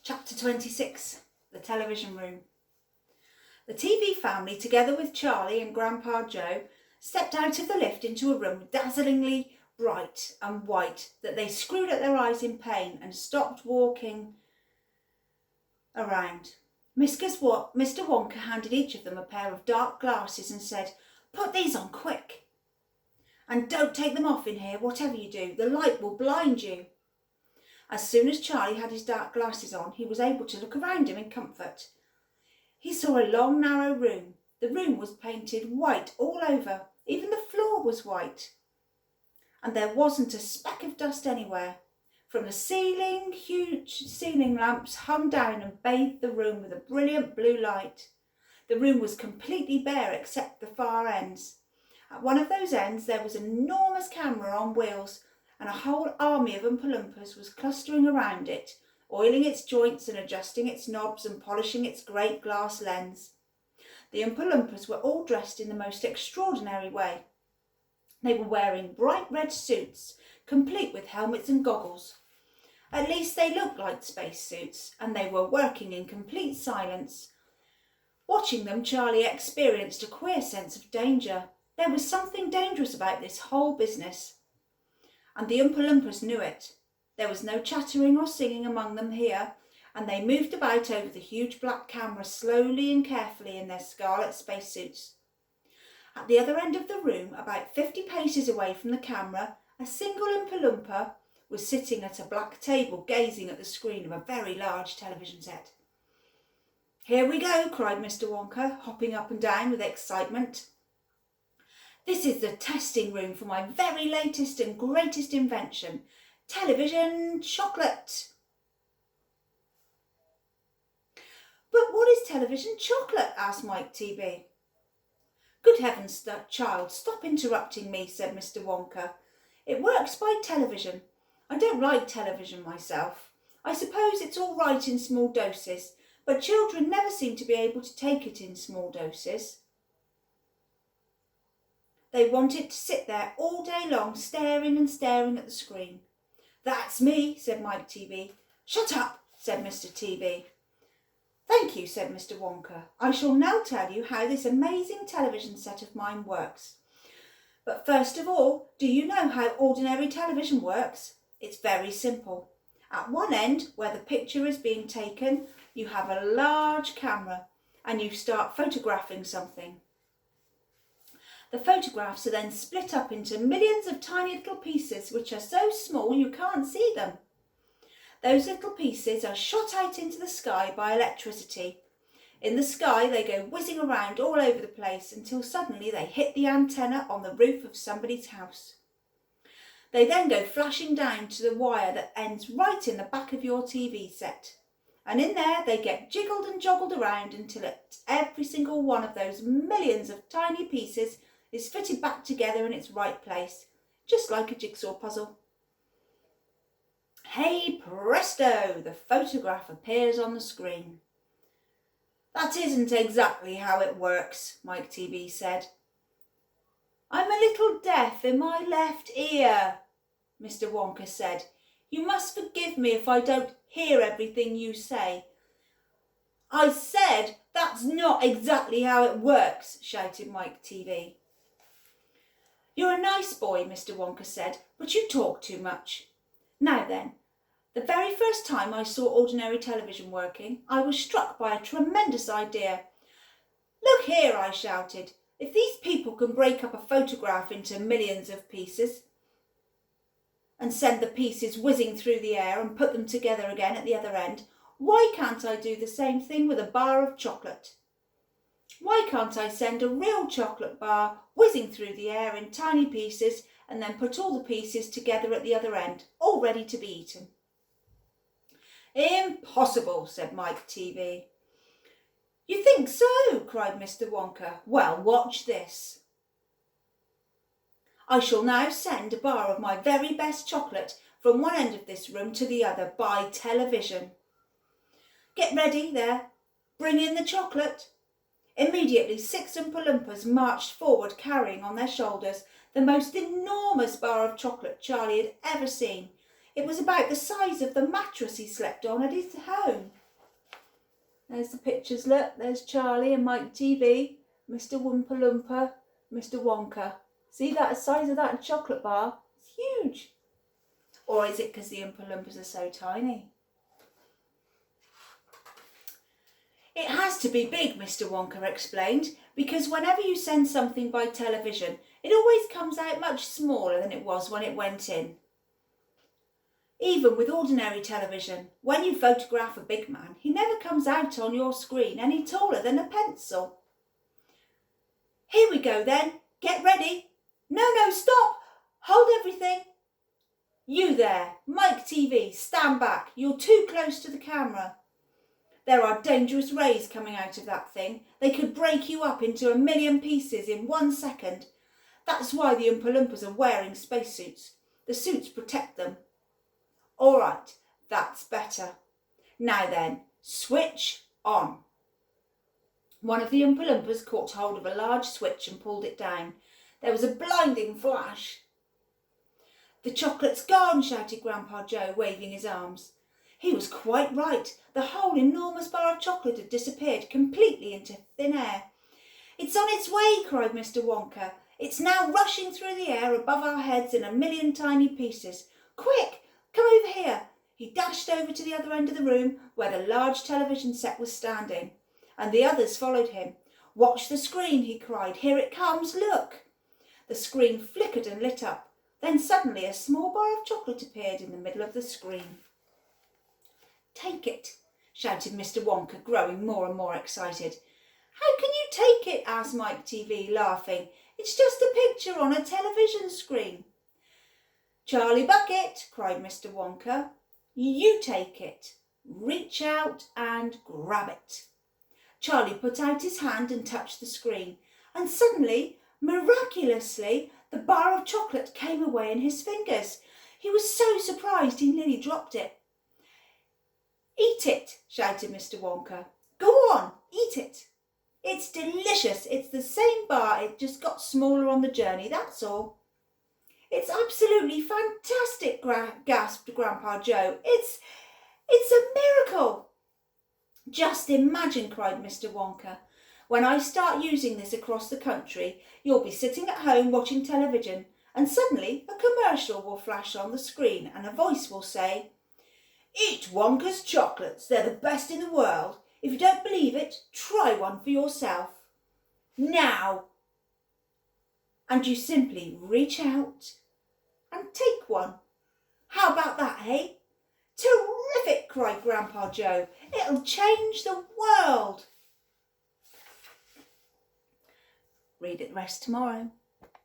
Chapter 26, The Television Room. The TV family, together with Charlie and Grandpa Joe, stepped out of the lift into a room dazzlingly bright and white that they screwed at their eyes in pain and stopped walking around. Mr. Wonka handed each of them a pair of dark glasses and said, "Put these on quick. And don't take them off in here, whatever you do. The light will blind you." As soon as Charlie had his dark glasses on, he was able to look around him in comfort. He saw a long, narrow room. The room was painted white all over. Even the floor was white. And there wasn't a speck of dust anywhere. From the ceiling, huge ceiling lamps hung down and bathed the room with a brilliant blue light. The room was completely bare except the far ends. At one of those ends there was an enormous camera on wheels, and a whole army of Oompa Loompas was clustering around it, oiling its joints and adjusting its knobs and polishing its great glass lens. The Oompa Loompas were all dressed in the most extraordinary way. They were wearing bright red suits, complete with helmets and goggles. At least they looked like space suits, and they were working in complete silence. Watching them, Charlie experienced a queer sense of danger. There was something dangerous about this whole business. And the Oompa Loompas knew it. There was no chattering or singing among them here, and they moved about over the huge black camera slowly and carefully in their scarlet spacesuits. At the other end of the room, about 50 paces away from the camera, a single Oompa Loompa was sitting at a black table gazing at the screen of a very large television set. "Here we go," cried Mr. Wonka, hopping up and down with excitement. "This is the testing room for my very latest and greatest invention, television chocolate." "But what is television chocolate?" asked Mike TB. "Good heavens, child, stop interrupting me," said Mr. Wonka. "It works by television. I don't like television myself. I suppose it's all right in small doses, but children never seem to be able to take it in small doses. They want it to sit there all day long, staring and staring at the screen." "That's me," said Mike TB. "Shut up," said Mr. TB. "Thank you," said Mr. Wonka. "I shall now tell you how this amazing television set of mine works. But first of all, do you know how ordinary television works? It's very simple. At one end, where the picture is being taken, you have a large camera, and you start photographing something. The photographs are then split up into millions of tiny little pieces which are so small you can't see them. Those little pieces are shot out into the sky by electricity. In the sky they go whizzing around all over the place until suddenly they hit the antenna on the roof of somebody's house. They then go flashing down to the wire that ends right in the back of your TV set. And in there they get jiggled and joggled around until every single one of those millions of tiny pieces is fitted back together in its right place, just like a jigsaw puzzle. Hey presto, the photograph appears on the screen." "That isn't exactly how it works," Mike TB said. "I'm a little deaf in my left ear," Mr. Wonka said. "You must forgive me if I don't hear everything you say." "I said that's not exactly how it works," shouted Mike TB. "You're a nice boy," Mr. Wonka said, "but you talk too much. Now then, the very first time I saw ordinary television working, I was struck by a tremendous idea. 'Look here,' I shouted, 'if these people can break up a photograph into millions of pieces and send the pieces whizzing through the air and put them together again at the other end, why can't I do the same thing with a bar of chocolate? Why can't I send a real chocolate bar whizzing through the air in tiny pieces and then put all the pieces together at the other end, all ready to be eaten?'" "Impossible," said Mike TB. "You think so?" cried Mr. Wonka. "Well, watch this. I shall now send a bar of my very best chocolate from one end of this room to the other by television. Get ready there. Bring in the chocolate." Immediately 6 Oompa Loompas marched forward carrying on their shoulders the most enormous bar of chocolate Charlie had ever seen. It was about the size of the mattress he slept on at his home. There's the pictures, look. There's Charlie and Mike TV, Mr. Oompa Loompa, Mr. Wonka. See that size of that chocolate bar? It's huge. Or is it because the Oompa Loompas are so tiny? It has to be big, Mr. Wonka explained, because whenever you send something by television, it always comes out much smaller than it was when it went in. Even with ordinary television, when you photograph a big man, he never comes out on your screen any taller than a pencil. Here we go then. Get ready. No, stop. Hold everything. You there, Mike TV, stand back. You're too close to the camera. There are dangerous rays coming out of that thing. They could break you up into 1,000,000 pieces in 1 second. That's why the Oompa Loompas are wearing spacesuits. The suits protect them. All right, that's better. Now then, switch on. One of the Oompa Loompas caught hold of a large switch and pulled it down. There was a blinding flash. The chocolate's gone, shouted Grandpa Joe, waving his arms. He was quite right. The whole enormous bar of chocolate had disappeared completely into thin air. It's on its way, cried Mr. Wonka. It's now rushing through the air above our heads in 1,000,000 tiny pieces. Quick! Come over here. He dashed over to the other end of the room where the large television set was standing, and the others followed him. Watch the screen, he cried. Here it comes, look. The screen flickered and lit up. Then suddenly a small bar of chocolate appeared in the middle of the screen. Take it, shouted Mr. Wonka, growing more and more excited. How can you take it? Asked Mike TV, laughing. It's just a picture on a television screen. Charlie Bucket, cried Mr. Wonka. You take it. Reach out and grab it. Charlie put out his hand and touched the screen, and suddenly, miraculously, the bar of chocolate came away in his fingers. He was so surprised he nearly dropped it. Eat it, shouted Mr. Wonka. Go on, eat it. It's delicious. It's the same bar, it just got smaller on the journey, that's all. It's absolutely fantastic, gasped Grandpa Joe. It's a miracle. Just imagine, cried Mr. Wonka. When I start using this across the country, you'll be sitting at home watching television, and suddenly a commercial will flash on the screen and a voice will say, Eat Wonka's chocolates. They're the best in the world. If you don't believe it, try one for yourself. Now. And you simply reach out and take one. How about that, eh? Terrific, cried Grandpa Joe. It'll change the world. Read it the rest tomorrow.